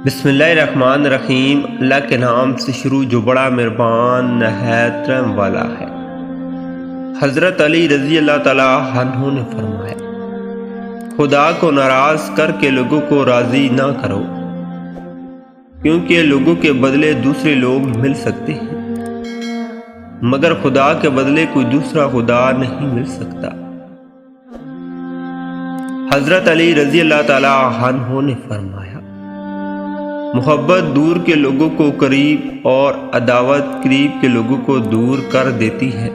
بسم اللہ الرحمن الرحیم۔ اللہ کے نام سے شروع جو بڑا مہربان نہایت رحم والا ہے۔ حضرت علی رضی اللہ تعالیٰ عنہ نے فرمایا، خدا کو ناراض کر کے لوگوں کو راضی نہ کرو، کیونکہ لوگوں کے بدلے دوسرے لوگ مل سکتے ہیں مگر خدا کے بدلے کوئی دوسرا خدا نہیں مل سکتا۔ حضرت علی رضی اللہ تعالیٰ عنہ نے فرمایا، محبت دور کے لوگوں کو قریب اور عداوت قریب کے لوگوں کو دور کر دیتی ہے۔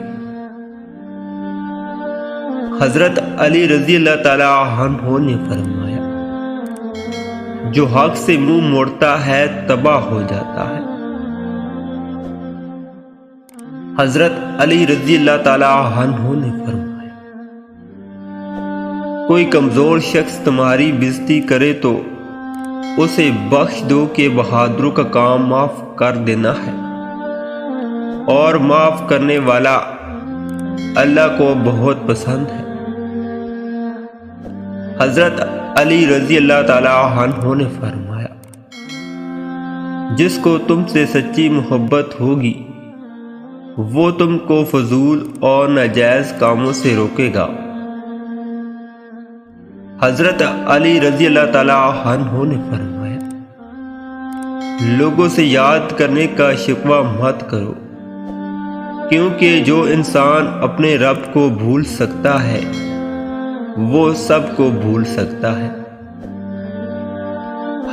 حضرت علی رضی اللہ تعالیٰ عنہ نے فرمایا، جو حق سے منہ موڑتا ہے تباہ ہو جاتا ہے۔ حضرت علی رضی اللہ تعالیٰ عنہ نے فرمایا، کوئی کمزور شخص تمہاری بےزتی کرے تو اسے بخش دو کہ بہادروں کا کام معاف کر دینا ہے، اور معاف کرنے والا اللہ کو بہت پسند ہے۔ حضرت علی رضی اللہ تعالیٰ عنہ نے فرمایا، جس کو تم سے سچی محبت ہوگی وہ تم کو فضول اور ناجائز کاموں سے روکے گا۔ حضرت علی رضی اللہ تعالیٰ عنہ نے فرمایا، لوگوں سے یاد کرنے کا شکوہ مت کرو، کیونکہ جو انسان اپنے رب کو بھول سکتا ہے وہ سب کو بھول سکتا ہے۔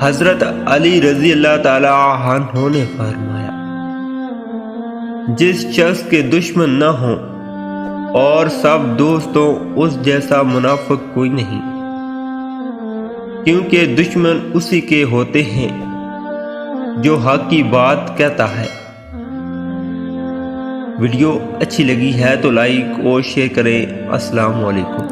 حضرت علی رضی اللہ تعالیٰ عنہ نے فرمایا، جس شخص کے دشمن نہ ہوں اور سب دوستوں اس جیسا منافق کوئی نہیں، کیونکہ دشمن اسی کے ہوتے ہیں جو حق کی بات کہتا ہے۔ ویڈیو اچھی لگی ہے تو لائک اور شیئر کریں۔ السلام علیکم۔